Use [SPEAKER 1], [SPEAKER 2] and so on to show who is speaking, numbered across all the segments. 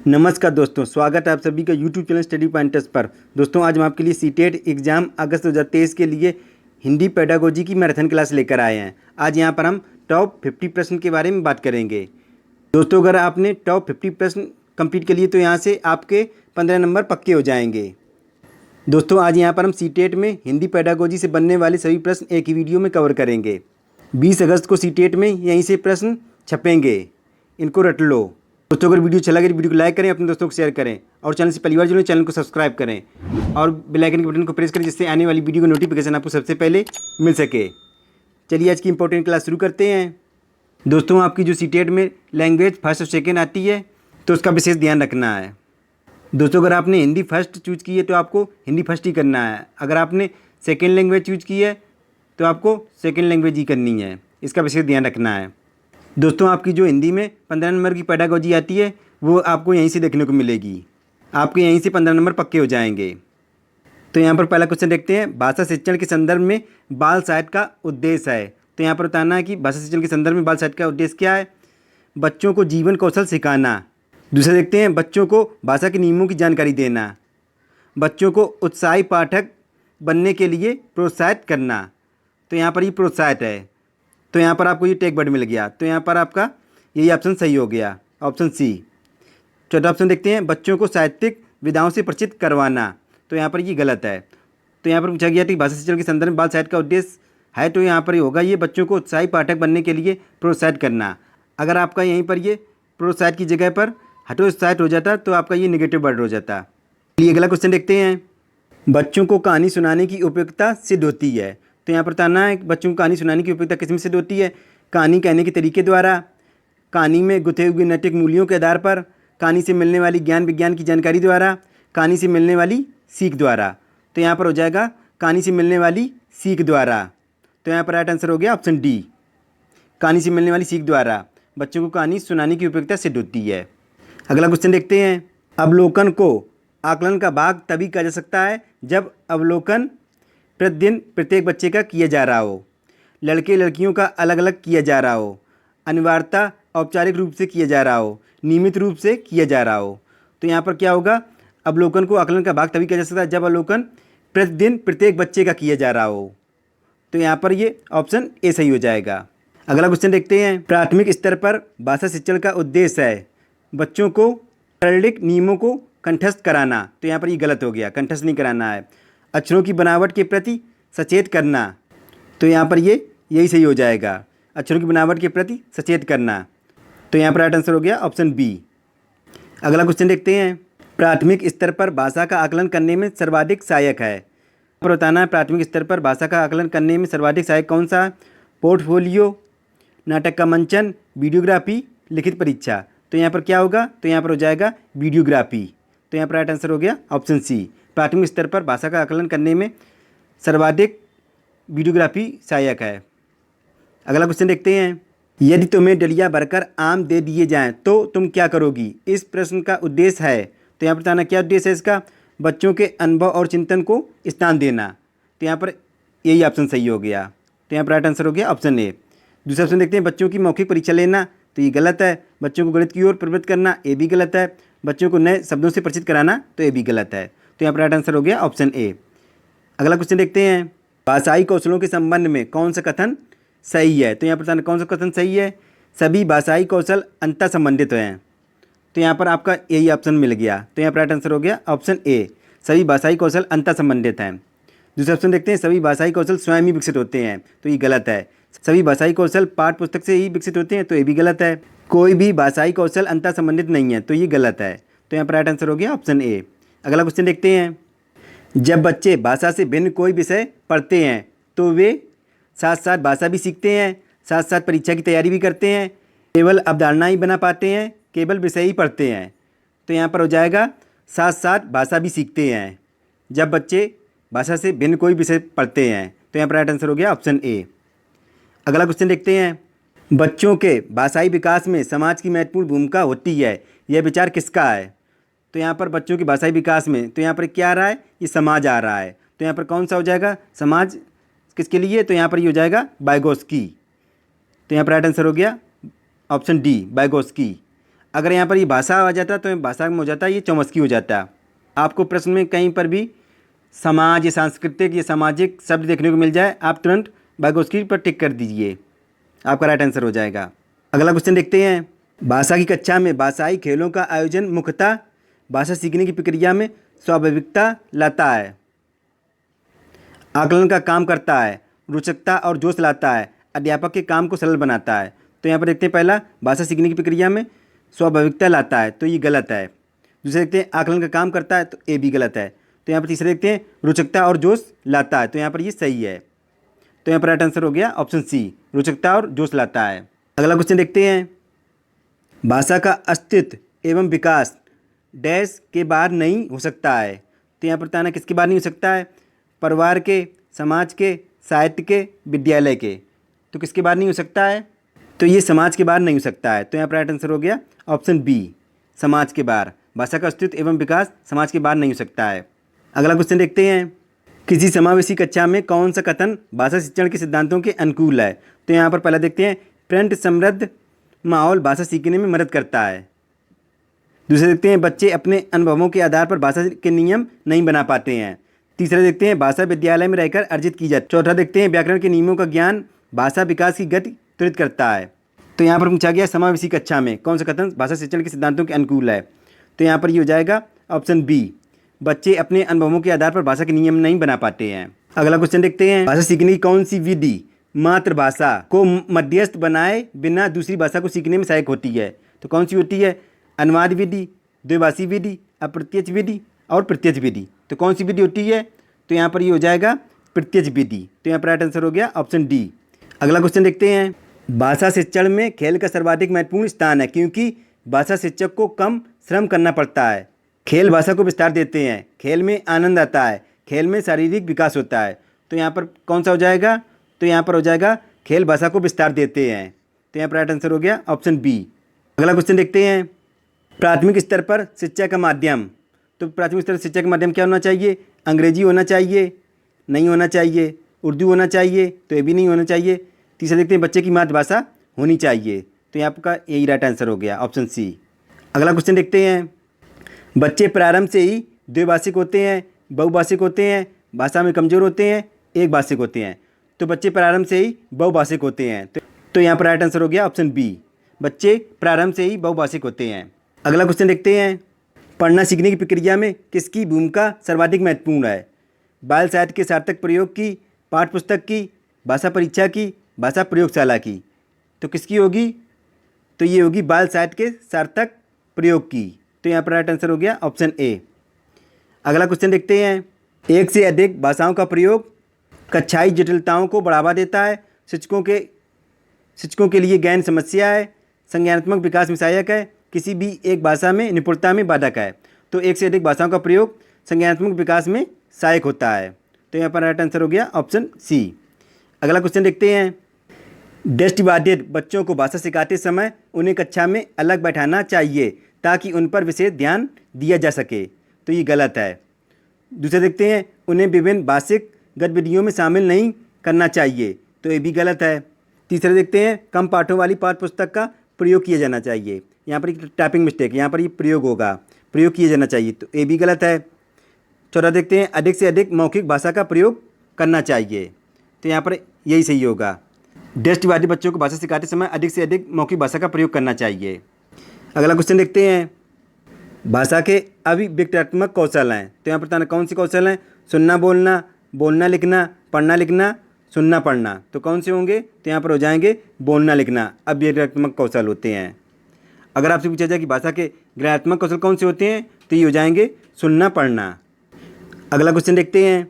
[SPEAKER 1] नमस्कार दोस्तों, स्वागत है आप सभी का यूट्यूब चैनल स्टडी पॉइंटर्स पर। दोस्तों आज हम आपके लिए सीटेट एग्ज़ाम अगस्त 2023 के लिए हिंदी पेडागोजी की मैराथन क्लास लेकर आए हैं। आज यहाँ पर हम टॉप 50 प्रश्न के बारे में बात करेंगे। दोस्तों अगर आपने टॉप 50 प्रश्न कंप्लीट कर लिए तो यहाँ से आपके 15 नंबर पक्के हो जाएंगे। दोस्तों आज यहाँ पर हम सीटेट में हिंदी पेडागोजी से बनने वाले सभी प्रश्न एक ही वीडियो में कवर करेंगे। 20 अगस्त को सीटेट में यहीं से प्रश्न छपेंगे, इनको रट लो। दोस्तों अगर वीडियो अच्छा लगे तो वीडियो को लाइक करें, अपने दोस्तों को शेयर करें और चैनल से पहली बार जुड़े चैनल को सब्सक्राइब करें और बेल आइकन के बटन को प्रेस करें जिससे आने वाली वीडियो का नोटिफिकेशन आपको सबसे पहले मिल सके। चलिए आज की इंपॉर्टेंट क्लास शुरू करते हैं। दोस्तों आपकी जो सीटेट में लैंग्वेज फर्स्ट और सेकेंड आती है तो उसका विशेष ध्यान रखना है। दोस्तों अगर आपने हिंदी फर्स्ट चूज़ की है तो आपको हिंदी फर्स्ट ही करना है। अगर आपने सेकेंड लैंग्वेज चूज़ की है तो आपको सेकेंड लैंग्वेज ही करनी है, इसका विशेष ध्यान रखना है। दोस्तों आपकी जो हिंदी में 15 नंबर की पेडागोजी आती है वो आपको यहीं से देखने को मिलेगी। आपके यहीं से 15 नंबर पक्के हो जाएंगे। तो यहाँ पर पहला क्वेश्चन देखते हैं, भाषा शिक्षण के संदर्भ में बाल साहित्य का उद्देश्य है। तो यहाँ पर बताना है कि भाषा शिक्षण के संदर्भ में बाल साहित्य का उद्देश्य क्या है। बच्चों को जीवन कौशल सिखाना। दूसरा देखते हैं, बच्चों को भाषा के नियमों की जानकारी देना। बच्चों को उत्साही पाठक बनने के लिए प्रोत्साहित करना। तो यहाँ पर ये प्रोत्साहित है, तो यहाँ पर आपको ये टेक वर्ड मिल गया। तो यहाँ पर आपका यही ऑप्शन सही हो गया, ऑप्शन सी। चौथा ऑप्शन देखते हैं, बच्चों को साहित्यिक विधाओं से परिचित करवाना। तो यहाँ पर ये गलत है। तो यहाँ पर पूछा गया था कि भाषा शिक्षण के संदर्भ में बाल साहित्य का उद्देश्य है, तो यहाँ पर ये होगा ये बच्चों को उत्साही पाठक बनने के लिए प्रोत्साहित करना। अगर आपका यहीं पर ये प्रोत्साहित की जगह पर हतोत्साहित हो जाता तो आपका ये नेगेटिव वर्ड हो जाता। चलिए अगला क्वेश्चन देखते हैं, बच्चों को कहानी सुनाने की उपयुक्तता सिद्ध होती है। तो यहाँ पर बताना है बच्चों को कहानी सुनाने की उपयुक्तता किस में सिद्ध होती है। कहानी कहने के तरीके द्वारा, कहानी में गुथे हुए नैतिक मूल्यों के आधार पर, कहानी से मिलने वाली ज्ञान विज्ञान की जानकारी द्वारा, कहानी से मिलने वाली सीख द्वारा। तो यहाँ पर हो जाएगा कहानी से मिलने वाली सीख द्वारा। तो यहाँ पर राइट आंसर हो गया ऑप्शन डी, कहानी से मिलने वाली सीख द्वारा बच्चों को कहानी सुनाने की उपयुक्तता सिद्ध होती है। अगला क्वेश्चन देखते हैं, अवलोकन को आकलन का भाग तभी कहा जा सकता है जब अवलोकन प्रतिदिन प्रत्येक बच्चे का किया जा रहा हो, लड़के लड़कियों का अलग अलग किया जा रहा हो, अनिवार्यता औपचारिक रूप से किया जा रहा हो, नियमित रूप से किया जा रहा हो। तो यहाँ पर क्या होगा, अवलोकन को आकलन का भाग तभी किया जा सकता है जब अवलोकन प्रतिदिन प्रत्येक बच्चे का किया जा रहा हो। तो यहाँ पर ये ऑप्शन ए सही हो जाएगा। अगला क्वेश्चन देखते हैं, प्राथमिक स्तर पर भाषा शिक्षण का उद्देश्य है बच्चों को शारीरिक नियमों को कंठस्थ कराना। तो यहाँ पर ये गलत हो गया, कंठस्थ नहीं कराना है। अक्षरों की बनावट के प्रति सचेत करना। तो यहाँ पर ये यही सही हो जाएगा, अक्षरों की बनावट के प्रति सचेत करना। तो यहाँ पर राइट आंसर हो गया ऑप्शन बी। अगला क्वेश्चन देखते हैं, प्राथमिक स्तर पर भाषा का आकलन करने में सर्वाधिक सहायक है। यहाँ पर बताना है प्राथमिक स्तर पर भाषा का आकलन करने में सर्वाधिक सहायक कौन सा है। पोर्टफोलियो, नाटक का मंचन, वीडियोग्राफी, लिखित परीक्षा। तो यहाँ पर क्या होगा, तो यहाँ पर हो जाएगा वीडियोग्राफी। तो यहाँ पर राइट आंसर हो गया ऑप्शन सी, प्राथमिक स्तर पर भाषा का आकलन करने में सर्वाधिक वीडियोग्राफी सहायक है। अगला क्वेश्चन देखते हैं, यदि तुम्हें डलिया भरकर आम दे दिए जाएं तो तुम क्या करोगी। इस प्रश्न का उद्देश्य है, तो यहाँ पर बताना क्या उद्देश्य है इसका, बच्चों के अनुभव और चिंतन को स्थान देना। तो यहाँ पर यही ऑप्शन सही हो गया। तो यहाँ पर राइट आंसर हो गया ऑप्शन ए। दूसरा ऑप्शन देखते हैं, बच्चों की मौखिक परीक्षा लेना। तो ये गलत है। बच्चों को गणित की ओर प्रवृत्त करना, ये भी गलत है। बच्चों को नए शब्दों से परिचित कराना, तो ये भी गलत है। तो यहाँ पर राइट आंसर हो गया ऑप्शन ए। अगला क्वेश्चन देखते हैं, भाषाई कौशलों के संबंध में कौन सा कथन सही है। तो यहाँ पर बताना कौन सा कथन सही है, सभी भाषाई कौशल अंतर संबंधित हैं। तो यहाँ पर आपका यही ऑप्शन मिल गया। तो यहाँ पर राइट आंसर हो गया ऑप्शन ए, सभी भाषाई कौशल अंतर संबंधित हैं। दूसरा ऑप्शन देखते हैं, सभी भाषाई कौशल स्वयं ही विकसित होते हैं। तो ये गलत है। सभी भाषाई कौशल पाठ्य पुस्तक से ही विकसित होते हैं। तो ये भी गलत है। कोई भी भाषाई कौशल अंतर संबंधित नहीं है। तो ये गलत है। तो यहाँ पर राइट आंसर हो गया ऑप्शन ए। अगला क्वेश्चन देखते हैं, जब बच्चे भाषा से भिन्न कोई विषय पढ़ते हैं तो वे साथ साथ भाषा भी सीखते हैं, साथ साथ परीक्षा की तैयारी भी करते हैं, केवल अवधारणा ही बना पाते हैं, केवल विषय ही पढ़ते हैं। तो यहाँ पर हो जाएगा साथ साथ भाषा भी सीखते हैं जब बच्चे भाषा से भिन्न कोई विषय पढ़ते हैं। तो यहाँ पर राइट आंसर हो गया ऑप्शन ए। अगला क्वेश्चन देखते हैं, बच्चों के भाषाई विकास में समाज की महत्वपूर्ण भूमिका होती है, यह विचार किसका है। तो यहाँ पर बच्चों के भाषाई विकास में, तो यहाँ पर क्या आ रहा है, ये समाज आ रहा है। तो यहाँ पर कौन सा हो जाएगा, समाज किसके लिए। तो यहाँ पर ये हो जाएगा वाइगोत्स्की। तो यहाँ पर राइट आंसर हो गया ऑप्शन डी, वाइगोत्स्की। अगर यहाँ पर ये भाषा आ जाता तो भाषा में हो जाता, ये चौमस्की हो जाता। आपको प्रश्न में कहीं पर भी समाज या सांस्कृतिक या सामाजिक शब्द देखने को मिल जाए, आप तुरंत बागोस्की पर टिक कर दीजिए, आपका राइट आंसर हो जाएगा। अगला क्वेश्चन देखते हैं। भाषा की कक्षा में भाषाई खेलों का आयोजन मुख्यतः भाषा सीखने की प्रक्रिया में स्वाभाविकता लाता है, आकलन का काम करता है, रोचकता और जोश लाता है, अध्यापक के काम को सरल बनाता है। तो यहाँ पर देखते हैं, पहला भाषा सीखने की प्रक्रिया में स्वाभाविकता लाता है, तो ये गलत है। दूसरे देखते हैं आकलन का काम करता है, तो ये भी गलत है। तो यहाँ पर तीसरे देखते हैं रोचकता और जोश लाता है, तो यहाँ पर ये सही है। तो यहाँ पर राइट आंसर हो गया ऑप्शन सी, रोचकता और जोश लाता है। अगला क्वेश्चन देखते हैं। भाषा का अस्तित्व एवं विकास डैश के बाहर नहीं हो सकता है। तो यहाँ पर बताना किसके बाहर नहीं हो सकता है, परिवार के, समाज के, साहित्य के, विद्यालय के। तो किसके बाहर नहीं हो सकता है, तो ये समाज के बाहर नहीं हो सकता है। तो यहाँ पर राइट आंसर हो गया ऑप्शन बी, समाज के बाहर। भाषा का अस्तित्व एवं विकास समाज के बाहर नहीं हो सकता है। अगला क्वेश्चन देखते हैं। किसी समावेशी कक्षा में कौन सा कथन भाषा शिक्षण के सिद्धांतों के अनुकूल है। तो यहाँ पर पहला देखते हैं, प्रिंट समृद्ध माहौल भाषा सीखने में मदद करता है। दूसरे देखते हैं, बच्चे अपने अनुभवों के आधार पर भाषा के नियम नहीं बना पाते हैं। तीसरा देखते हैं, भाषा विद्यालय में रहकर अर्जित की जाती है। चौथा देखते हैं, व्याकरण के नियमों का ज्ञान भाषा विकास की गति त्वरित करता है। तो यहाँ पर पूछा गया समावेशी कक्षा में कौन सा कथन भाषा शिक्षण के सिद्धांतों के अनुकूल है। तो यहाँ पर ये हो जाएगा ऑप्शन बी, बच्चे अपने अनुभवों के आधार पर भाषा के नियम नहीं बना पाते हैं। अगला क्वेश्चन देखते हैं। भाषा सीखने की कौन सी विधि मातृभाषा को मध्यस्थ बनाए बिना दूसरी भाषा को सीखने में सहायक होती है। तो कौन सी होती है, अनुवाद विधि, द्विभाषी विधि, अप्रत्यक्ष विधि और प्रत्यक्ष विधि। तो कौन सी विधि होती है, तो यहाँ पर ये हो जाएगा प्रत्यक्ष विधि। तो यहाँ पर राइट आंसर हो गया ऑप्शन डी। अगला क्वेश्चन देखते हैं। भाषा शिक्षण में खेल का सर्वाधिक महत्वपूर्ण स्थान है क्योंकि भाषा शिक्षक को कम श्रम करना पड़ता है। खेल भाषा को विस्तार देते हैं, खेल में आनंद आता है, खेल में शारीरिक विकास होता है। तो यहाँ पर कौन सा हो जाएगा, तो यहाँ पर हो जाएगा खेल भाषा को विस्तार देते हैं। तो यहाँ पर राइट आंसर हो गया ऑप्शन बी। अगला क्वेश्चन देखते हैं। प्राथमिक स्तर पर शिक्षा का माध्यम, तो प्राथमिक स्तर पर शिक्षा का माध्यम क्या होना चाहिए, अंग्रेजी होना चाहिए, नहीं होना चाहिए, उर्दू होना चाहिए, तो ये भी नहीं होना चाहिए। तीसरा देखते हैं, बच्चे की मातृभाषा होनी चाहिए। तो यहाँ आपका यही राइट आंसर हो गया ऑप्शन सी। अगला क्वेश्चन देखते हैं। बच्चे प्रारंभ से ही द्विभाषिक होते हैं, बहुभाषिक होते हैं, भाषा में कमज़ोर होते हैं, एक भाषिक होते हैं। तो बच्चे प्रारंभ से ही बहुभाषिक होते हैं। तो यहाँ पर राइट आंसर हो गया ऑप्शन बी, बच्चे प्रारंभ से ही बहुभाषिक होते हैं। अगला क्वेश्चन देखते हैं। पढ़ना सीखने की प्रक्रिया में किसकी भूमिका सर्वाधिक महत्वपूर्ण है, बाल साहित्य के सार्थक प्रयोग की, पाठ्य पुस्तक की, भाषा परीक्षा की, भाषा प्रयोगशाला की। तो किसकी होगी, तो ये होगी बाल साहित्य के सार्थक प्रयोग की। तो यहाँ पर राइट आंसर हो गया ऑप्शन ए। अगला क्वेश्चन देखते हैं। एक से अधिक भाषाओं का प्रयोग कक्षाई जटिलताओं को बढ़ावा देता है, शिक्षकों के लिए गहन समस्या है, संज्ञानात्मक विकास में सहायक है, किसी भी एक भाषा में निपुणता में बाधक है। तो एक से अधिक भाषाओं का प्रयोग संज्ञानात्मक विकास में सहायक होता है। तो यहाँ पर राइट आंसर हो गया ऑप्शन सी। अगला क्वेश्चन देखते हैं। दृष्टिबाधित बच्चों को भाषा सिखाते समय उन्हें कक्षा में अलग बैठाना चाहिए ताकि उन पर विशेष ध्यान दिया जा सके। तो ये गलत है। दूसरे देखते हैं, उन्हें विभिन्न भाषिक गतिविधियों में शामिल नहीं करना चाहिए। तो ये भी गलत है। तीसरे देखते हैं, कम पाठों वाली पाठ्य पुस्तक का प्रयोग किया जाना चाहिए। यहाँ पर एक टाइपिंग मिस्टेक, यहाँ पर ये प्रयोग होगा, प्रयोग किया जाना चाहिए। तो ये भी गलत है। चौथा देखते हैं, अधिक से अधिक मौखिक भाषा का प्रयोग करना चाहिए। तो यहाँ पर यही सही होगा। दृष्टिबाधित बच्चों को भाषा सिखाते समय अधिक से अधिक मौखिक भाषा का प्रयोग करना चाहिए। अगला क्वेश्चन देखते हैं। भाषा के अभिव्यक्त्यात्मक कौशल हैं। तो यहाँ पर बताना कौन से कौशल हैं, सुनना बोलना, बोलना लिखना, पढ़ना लिखना, सुनना पढ़ना। तो कौन से होंगे, तो यहाँ पर हो जाएंगे बोलना लिखना अभिव्यक्त्यात्मक कौशल होते हैं। अगर आपसे पूछा जाए कि भाषा के ग्रहणात्मक कौशल कौन से होते हैं, तो ये हो जाएंगे सुनना पढ़ना। अगला क्वेश्चन देखते हैं।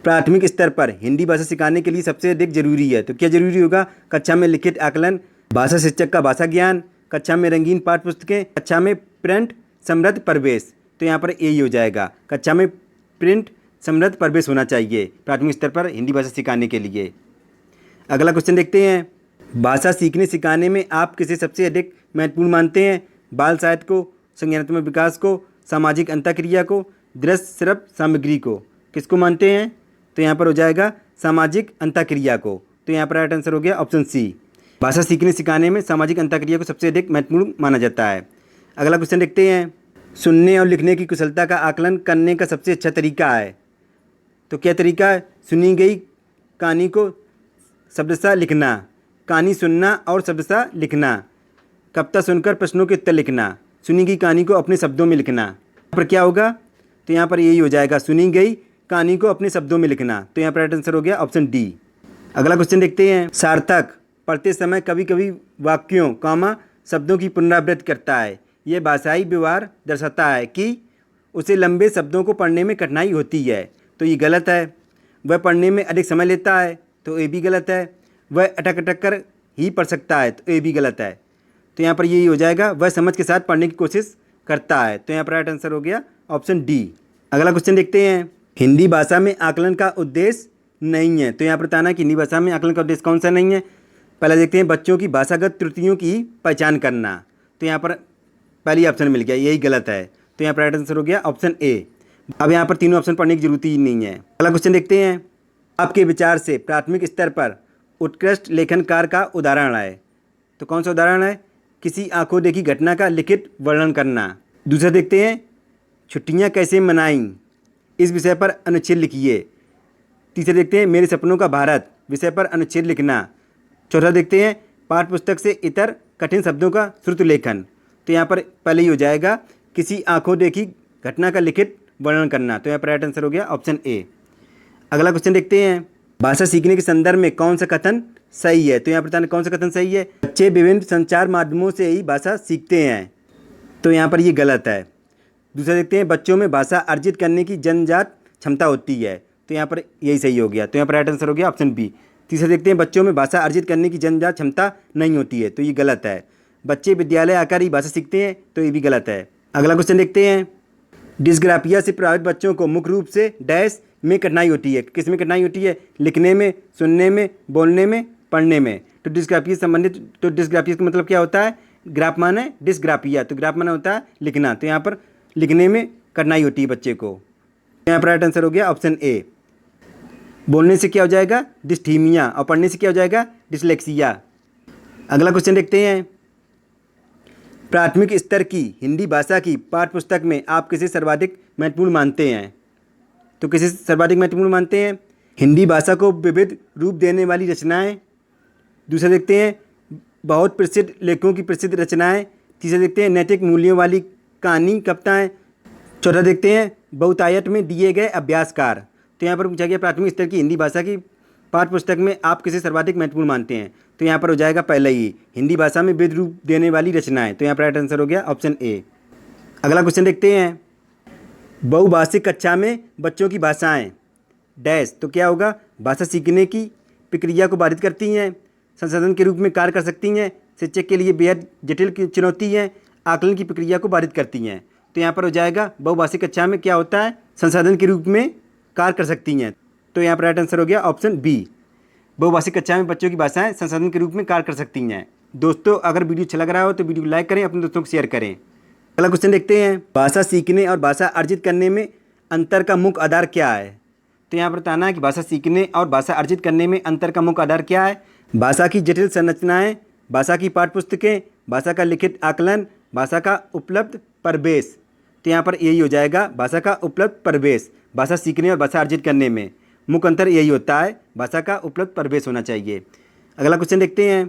[SPEAKER 1] प्राथमिक स्तर पर हिंदी भाषा सिखाने के लिए सबसे अधिक जरूरी है। तो क्या जरूरी होगा, कक्षा में लिखित आकलन, भाषा शिक्षक का भाषा ज्ञान, कक्षा में रंगीन पाठ्य पुस्तकें, कक्षा में प्रिंट समृद्ध परिवेश। तो यहाँ पर यही हो जाएगा, कक्षा में प्रिंट समृद्ध परिवेश होना चाहिए प्राथमिक स्तर पर हिंदी भाषा सिखाने के लिए। अगला क्वेश्चन देखते हैं। भाषा सीखने सिखाने में आप किसे सबसे अधिक महत्वपूर्ण मानते हैं, बाल साहित्य को, संज्ञानात्मक विकास को, सामाजिक अंतःक्रिया को, दृश्य श्रव्य सामग्री को। किसको मानते हैं, तो यहाँ पर हो जाएगा सामाजिक अंतःक्रिया को। तो यहाँ पर राइट आंसर हो गया ऑप्शन सी। भाषा सीखने सिखाने में सामाजिक अंतःक्रिया को सबसे अधिक महत्वपूर्ण माना जाता है। अगला क्वेश्चन देखते हैं, सुनने और लिखने की कुशलता का आकलन करने का सबसे अच्छा तरीका है। तो क्या तरीका है? सुनी गई कहानी को शब्दशः लिखना, कहानी सुनना और शब्दशः लिखना, कविता सुनकर प्रश्नों के उत्तर लिखना, सुनी गई कहानी को अपने शब्दों में लिखना। यहाँ पर क्या होगा? तो यहाँ पर यही हो जाएगा, सुनी गई कहानी को अपने शब्दों में लिखना। तो यहाँ पर राइट आंसर हो गया ऑप्शन डी। अगला क्वेश्चन देखते हैं, सार्थक पढ़ते समय कभी कभी वाक्यों शब्दों की पुनरावृत्ति करता है। यह भाषाई व्यवहार दर्शाता है कि उसे लंबे शब्दों को पढ़ने में कठिनाई होती है। तो ये गलत है। वह पढ़ने में अधिक समय लेता है। तो ये भी गलत है। वह अटक अटक कर ही पढ़ सकता है। तो ये भी गलत है। तो यहाँ पर यही हो जाएगा, वह समझ के साथ पढ़ने की कोशिश करता है। तो यहाँ पर राइट आंसर हो गया ऑप्शन डी। अगला क्वेश्चन देखते हैं, हिंदी भाषा में आकलन का उद्देश्य नहीं है। तो यहाँ पर बताना कि हिंदी भाषा में आकलन का उद्देश्य कौन सा नहीं है। पहला देखते हैं, बच्चों की भाषागत त्रुटियों की पहचान करना। तो यहाँ पर पहली ऑप्शन मिल गया, यही गलत है। तो यहाँ पर राइट आंसर हो गया ऑप्शन ए। अब यहाँ पर तीनों ऑप्शन पढ़ने की जरूरत ही नहीं है। अगला क्वेश्चन देखते हैं, आपके विचार से प्राथमिक स्तर पर उत्कृष्ट लेखनकार का उदाहरण है। तो कौन सा उदाहरण है? किसी आंखों देखी घटना का लिखित वर्णन करना। दूसरा देखते हैं, छुट्टियाँ कैसे मनाईं, इस विषय पर अनुच्छेद लिखिए। तीसरा देखते हैं, मेरे सपनों का भारत विषय पर अनुच्छेद लिखना। चौथा देखते हैं, पाठ्य पुस्तक से इतर कठिन शब्दों का श्रुत लेखन। तो यहाँ पर पहले ही हो जाएगा, किसी आंखों देखी घटना का लिखित वर्णन करना। तो यहाँ पर राइट आंसर हो गया ऑप्शन ए। अगला क्वेश्चन देखते हैं, भाषा सीखने के संदर्भ में कौन सा कथन सही है। तो यहाँ पर बताना कौन सा कथन सही है। बच्चे विभिन्न संचार माध्यमों से ही भाषा सीखते हैं। तो यहाँ पर ये गलत है। दूसरा देखते हैं, बच्चों में भाषा अर्जित करने की जन्मजात क्षमता होती है। तो यहाँ पर यही सही हो गया। तो यहाँ पर राइट आंसर हो गया ऑप्शन बी। तीसरा देखते हैं, बच्चों में भाषा अर्जित करने की जन्मजात क्षमता नहीं होती है। तो ये गलत है। बच्चे विद्यालय आकर ही भाषा सीखते हैं। तो ये भी गलत है। अगला क्वेश्चन देखते हैं, डिस्ग्राफिया से प्रभावित बच्चों को मुख्य रूप से डैश में कठिनाई होती है। किस में कठिनाई होती है? लिखने में, सुनने में, बोलने में, पढ़ने में। तो डिस्ग्राफिया से संबंधित, तो डिस्ग्राफिया का मतलब क्या होता है? ग्राफ माना है डिस्ग्राफिया, तो ग्राफ माना होता है लिखना। तो यहाँ पर लिखने में कठिनाई होती है बच्चे को। यहाँ पर राइट आंसर हो गया ऑप्शन ए। बोलने से क्या हो जाएगा? डिस्थीमिया। और पढ़ने से क्या हो जाएगा? डिसलेक्सिया। अगला क्वेश्चन देखते हैं, प्राथमिक स्तर की हिंदी भाषा की पाठ्य पुस्तक में आप किसे सर्वाधिक महत्वपूर्ण मानते हैं। तो किसे सर्वाधिक महत्वपूर्ण मानते हैं? हिंदी भाषा को विविध रूप देने वाली रचनाएं। दूसरा देखते हैं, बहुत प्रसिद्ध लेखकों की प्रसिद्ध रचनाएं। तीसरा देखते हैं, नैतिक मूल्यों वाली कहानी कविताएं। चौथा देखते हैं, बहुतायत में दिए गए अभ्यासकार। तो यहाँ पर पूछा गया, प्राथमिक स्तर की हिंदी भाषा की पाठ्य पुस्तक में आप किसे सर्वाधिक महत्वपूर्ण मानते हैं। तो यहाँ पर हो जाएगा पहले ही, हिंदी भाषा में विविध रूप देने वाली रचनाएं। तो यहाँ पर राइट आंसर हो गया ऑप्शन ए। अगला क्वेश्चन देखते हैं, बहुभाषिक कक्षा में बच्चों की भाषाएं डैश। तो क्या होगा? भाषा सीखने की प्रक्रिया को बाधित करती हैं, संसाधन के रूप में कार्य कर सकती हैं, शिक्षक के लिए बेहद जटिल की चुनौती है, आकलन की प्रक्रिया को बाधित करती हैं। तो यहाँ पर हो जाएगा, बहुभाषिक कक्षा में क्या होता है? संसाधन के रूप में कार्य कर सकती हैं। तो यहाँ पर राइट आंसर हो गया ऑप्शन बी। बहुभाषिक कक्षा में बच्चों की भाषाएं संसाधन के रूप में कार्य कर सकती हैं। दोस्तों, अगर वीडियो अच्छा लग रहा हो तो वीडियो को लाइक करें, अपने दोस्तों को शेयर करें। अगला क्वेश्चन देखते हैं, भाषा सीखने और भाषा अर्जित करने में अंतर का मुख्य आधार क्या है। तो यहाँ पर बताना है कि भाषा सीखने और भाषा अर्जित करने में अंतर का मुख्य आधार क्या है। भाषा की जटिल संरचनाएं, भाषा की पाठ्यपुस्तकें, भाषा का लिखित आकलन, भाषा का उपलब्ध परिवेश। तो यहाँ पर यही हो जाएगा, भाषा का उपलब्ध परिवेश। भाषा सीखने और भाषा अर्जित करने में मुख्य अंतर यही होता है, भाषा का उपलब्ध परिवेश होना चाहिए। अगला क्वेश्चन देखते हैं,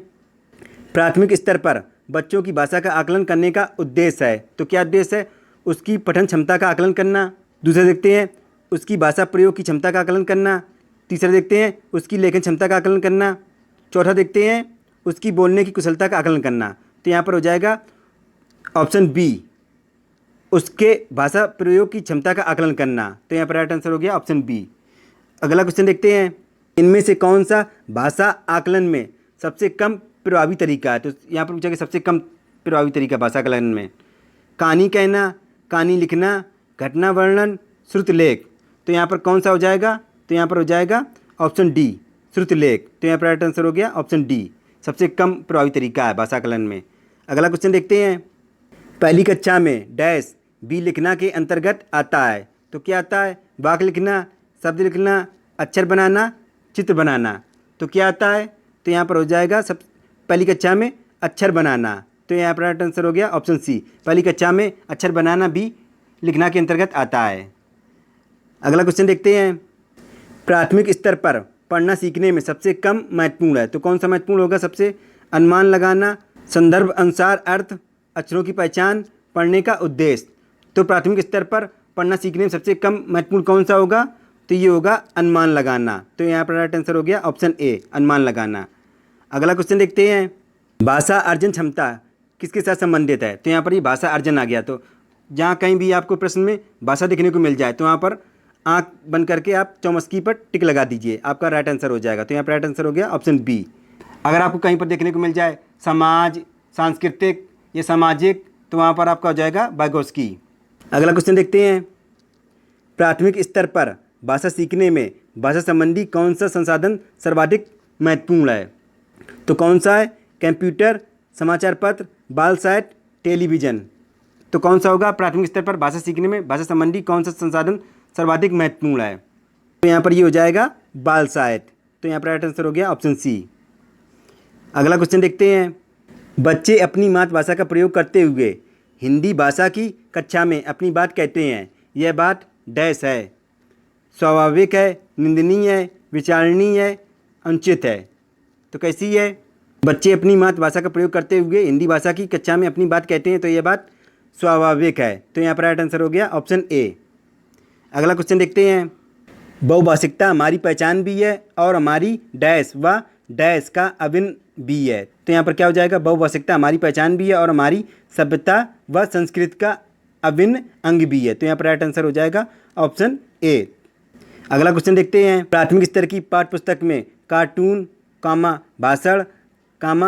[SPEAKER 1] प्राथमिक स्तर पर बच्चों की भाषा का आकलन करने का उद्देश्य है। तो क्या उद्देश्य है? उसकी पठन क्षमता का आकलन करना। दूसरा देखते हैं, उसकी भाषा प्रयोग की क्षमता का आकलन करना। तीसरा देखते हैं, उसकी लेखन क्षमता का आकलन करना। चौथा देखते हैं, उसकी बोलने की कुशलता का आकलन करना। तो यहाँ पर हो जाएगा ऑप्शन बी, उसके भाषा प्रयोग की क्षमता का आकलन करना। तो यहाँ पर राइट आंसर हो गया ऑप्शन बी। अगला क्वेश्चन देखते हैं, इनमें से कौन सा भाषा आकलन में सबसे कम प्रभावी तरीका है। तो यहाँ पर पूछा कि सबसे कम प्रभावी तरीका भाषा आकलन में, कहानी कहना, कहानी लिखना, घटना वर्णन, श्रुत लेख। तो यहाँ पर कौन सा हो जाएगा? तो यहाँ पर हो जाएगा ऑप्शन डी, श्रुत लेख। तो यहाँ पर राइट आंसर हो गया ऑप्शन डी, सबसे कम प्रभावी तरीका है भाषा आकलन में। अगला क्वेश्चन देखते हैं, पहली कक्षा में डैश बी लिखना के अंतर्गत आता है। तो क्या आता है? वाक्य लिखना, शब्द लिखना, अक्षर बनाना, चित्र बनाना। तो क्या आता है? तो यहाँ पर हो जाएगा सब पहली कक्षा में अक्षर बनाना। तो यहाँ पर राइट आंसर हो गया ऑप्शन सी। पहली कक्षा में अक्षर बनाना भी लिखना के अंतर्गत आता है। अगला क्वेश्चन देखते हैं, प्राथमिक स्तर पर पढ़ना सीखने में सबसे कम महत्वपूर्ण है, तो कौन सा महत्वपूर्ण होगा सबसे? अनुमान लगाना, संदर्भ अनुसार अर्थ, अक्षरों की पहचान, पढ़ने का उद्देश्य। तो प्राथमिक स्तर पर पढ़ना सीखने में सबसे कम महत्वपूर्ण कौन सा होगा? तो ये होगा अनुमान लगाना। तो यहाँ पर राइट आंसर हो गया ऑप्शन ए, अनुमान लगाना। अगला क्वेश्चन देखते हैं, भाषा अर्जन क्षमता किसके साथ संबंधित है? तो यहाँ पर ये भाषा अर्जन आ गया। तो जहाँ कहीं भी आपको प्रश्न में भाषा देखने को मिल जाए तो वहाँ पर आँख बंद करके आप चौमस्की पर टिक लगा दीजिए, आपका राइट आंसर हो जाएगा। तो यहाँ पर राइट आंसर हो गया ऑप्शन बी। अगर आपको कहीं पर देखने को मिल जाए समाज, सांस्कृतिक या सामाजिक, तो वहाँ पर आपका हो जाएगा वाइगोत्स्की। अगला क्वेश्चन देखते हैं, प्राथमिक स्तर पर भाषा सीखने में भाषा संबंधी कौन सा संसाधन सर्वाधिक महत्वपूर्ण है? तो कौन सा है? कंप्यूटर, समाचार पत्र, बाल साइट, टेलीविज़न। तो कौन सा होगा प्राथमिक स्तर पर भाषा सीखने में भाषा संबंधी कौन सा संसाधन सर्वाधिक महत्वपूर्ण है? तो यहाँ पर ये हो जाएगा बाल साइट। तो यहाँ पर राइट आंसर हो गया ऑप्शन सी। अगला क्वेश्चन देखते हैं, बच्चे अपनी मातृभाषा का प्रयोग करते हुए हिंदी भाषा की कक्षा में अपनी बात कहते हैं, यह बात डैश है, स्वाभाविक है, निंदनीय है, विचारणीय है, अनुचित है। तो कैसी है? बच्चे अपनी मातृभाषा का प्रयोग करते हुए हिंदी भाषा की कक्षा में अपनी बात कहते हैं, तो यह बात स्वाभाविक है। तो यहाँ पर राइट आंसर हो गया ऑप्शन ए। अगला क्वेश्चन देखते हैं, बहुभाषिकता हमारी पहचान भी है और हमारी डैश व डैश का अभिन्न भी है। तो यहाँ पर क्या हो जाएगा? बहुभाषिकता हमारी पहचान भी है और हमारी सभ्यता व संस्कृति का अभिन्न अंग भी है। तो यहाँ पर राइट आंसर हो जाएगा ऑप्शन ए। अगला क्वेश्चन देखते हैं, प्राथमिक स्तर की पाठ्य पुस्तक में कार्टून, भाषण,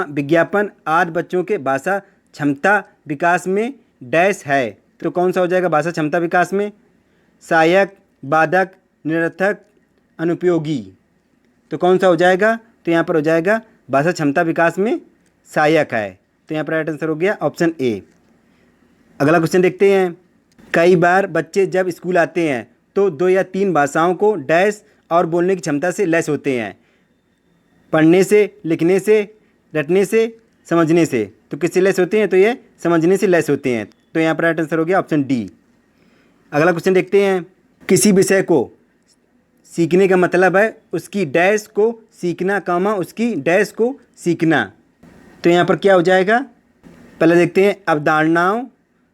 [SPEAKER 1] विज्ञापन आदि बच्चों के भाषा क्षमता विकास में डैश है। तो कौन सा हो जाएगा भाषा क्षमता विकास में? सहायक, बाधक, निरर्थक, अनुपयोगी। तो कौन सा हो जाएगा? तो यहाँ पर हो जाएगा भाषा क्षमता विकास में सहायक है। तो यहाँ पर राइट आंसर हो गया ऑप्शन ए। अगला क्वेश्चन देखते हैं, कई बार बच्चे जब स्कूल आते हैं तो 2 या 3 भाषाओं को डैश और बोलने की क्षमता से लैस होते हैं, पढ़ने से, लिखने से, रटने से, समझने से। तो किससे लैस होते हैं? तो ये समझने से लैस होते हैं। तो यहाँ पर राइट आंसर हो गया ऑप्शन डी। अगला क्वेश्चन देखते हैं, किसी विषय को सीखने का मतलब है उसकी डैश को सीखना, उसकी डैश को सीखना। तो यहाँ पर क्या हो जाएगा? पहले देखते हैं अवधारणाओं,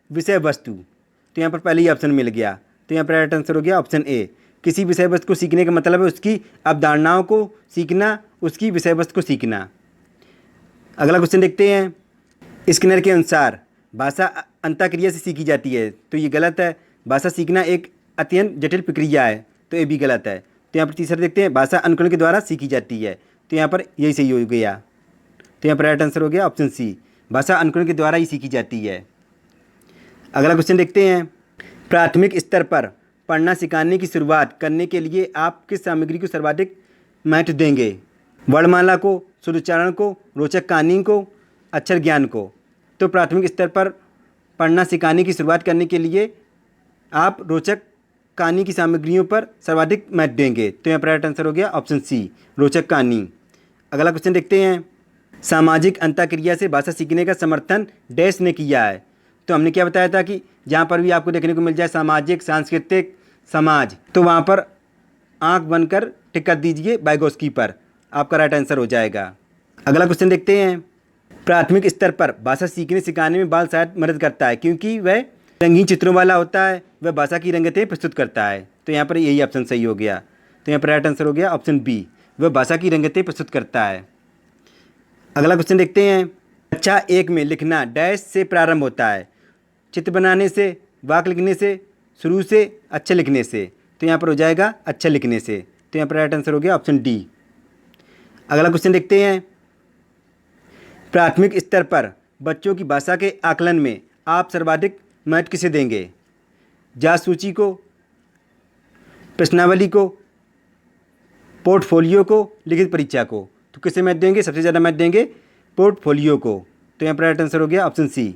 [SPEAKER 1] विषय वस्तु। तो यहाँ पर पहले ही ऑप्शन मिल गया। तो यहाँ पर राइट आंसर हो गया ऑप्शन ए। किसी विषय वस्तु को सीखने का मतलब है उसकी अवधारणाओं को सीखना, उसकी विषय वस्तु को सीखना। अगला क्वेश्चन देखते हैं, स्किनर के अनुसार भाषा अंतःक्रिया से सीखी जाती है। तो ये गलत है। भाषा सीखना एक अत्यंत जटिल प्रक्रिया है, तो ये भी गलत है। तो यहाँ पर तीसरा देखते हैं, भाषा अनुकरण के द्वारा सीखी जाती है। तो यहाँ पर यही सही हो गया। तो यहाँ पर राइट आंसर हो गया ऑप्शन सी, भाषा अनुकरण के द्वारा ही सीखी जाती है। अगला क्वेश्चन देखते हैं, प्राथमिक स्तर पर पढ़ना सिखाने की शुरुआत करने के लिए आप किस सामग्री को सर्वाधिक महत्व देंगे? वर्णमाला को, शुद्ध उच्चारण को, रोचक कहानी को, अक्षर ज्ञान को। तो प्राथमिक स्तर पर पढ़ना सिखाने की शुरुआत करने के लिए आप रोचक कहानी की सामग्रियों पर सर्वाधिक महत्व देंगे। तो यहाँ पर राइट आंसर हो गया ऑप्शन सी, रोचक कहानी। अगला क्वेश्चन देखते हैं, सामाजिक अंतःक्रिया से भाषा सीखने का समर्थन डैश ने किया है। तो हमने क्या बताया था कि जहाँ पर भी आपको देखने को मिल जाए सामाजिक, सांस्कृतिक, समाज, तो वहाँ पर आंख बंद कर टिक कर दीजिए वाइगोत्स्की पर, आपका राइट आंसर हो जाएगा। अगला क्वेश्चन देखते हैं, प्राथमिक स्तर पर भाषा सीखने सिखाने में बाल साहित्य मदद करता है क्योंकि वह रंगीन चित्रों वाला होता है, वह भाषा की रंगतें प्रस्तुत करता है। तो यहाँ पर यही ऑप्शन सही हो गया। तो यहाँ पर राइट आंसर हो गया ऑप्शन बी, वह भाषा की रंगतें प्रस्तुत करता है। अगला क्वेश्चन देखते हैं, कक्षा 1 में लिखना डैश से प्रारंभ होता है, चित्र बनाने से, वाक्य लिखने से, शुरू से, अच्छे लिखने से। तो यहाँ पर हो जाएगा अच्छा लिखने से। तो यहाँ पर राइट आंसर हो गया ऑप्शन डी। अगला क्वेश्चन देखते हैं, प्राथमिक स्तर पर बच्चों की भाषा के आकलन में आप सर्वाधिक महत्व किसे देंगे? जांच सूची को, प्रश्नावली को, पोर्टफोलियो को, लिखित परीक्षा को। तो किसे महत्व देंगे? सबसे ज़्यादा महत्व देंगे पोर्टफोलियो को। तो यहाँ पर राइट आंसर हो गया ऑप्शन सी।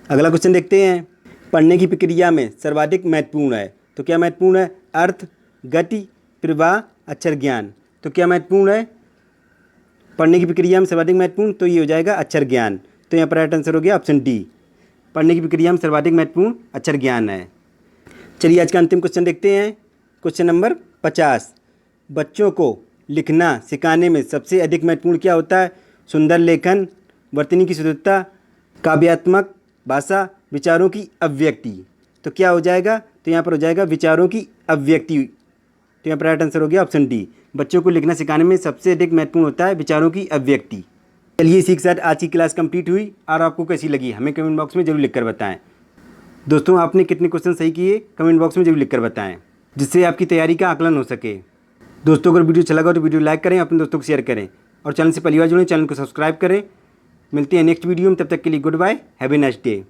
[SPEAKER 1] अगला क्वेश्चन देखते हैं, पढ़ने की प्रक्रिया में सर्वाधिक महत्वपूर्ण है। तो क्या महत्वपूर्ण है? अर्थ, गति, प्रवाह, अक्षर ज्ञान। तो क्या महत्वपूर्ण है पढ़ने की प्रक्रिया में सर्वाधिक महत्वपूर्ण? तो ये हो जाएगा अक्षर ज्ञान। तो यहाँ पर राइट आंसर हो गया ऑप्शन डी। पढ़ने की प्रक्रिया में सर्वाधिक महत्वपूर्ण अक्षर ज्ञान है। चलिए आज का अंतिम क्वेश्चन देखते हैं। Question number 50। बच्चों को लिखना सिखाने में सबसे अधिक महत्वपूर्ण क्या होता है? सुंदर लेखन, वर्तनी की शुद्धता, काव्यात्मक भाषा, विचारों की अभिव्यक्ति। तो क्या हो जाएगा? तो यहाँ पर हो जाएगा विचारों की अभिव्यक्ति। तो यहाँ पर राइट आंसर हो गया ऑप्शन डी। बच्चों को लिखना सिखाने में सबसे अधिक महत्वपूर्ण होता है विचारों की अभिव्यक्ति। चलिए इसी के साथ आज की क्लास कंप्लीट हुई और आपको कैसी लगी हमें कमेंट बॉक्स में जरूर लिखकर बताएं। दोस्तों आपने कितने क्वेश्चन सही किए कमेंट बॉक्स में जरूर लिखकर बताएं, जिससे आपकी तैयारी का आकलन हो सके। दोस्तों अगर वीडियो अच्छा लगा तो वीडियो लाइक करें, अपने दोस्तों को शेयर करें और चैनल से पहली बार जुड़ें चैनल को सब्सक्राइब करें। मिलते हैं नेक्स्ट वीडियो में, तब तक के लिए good bye, have a nice day.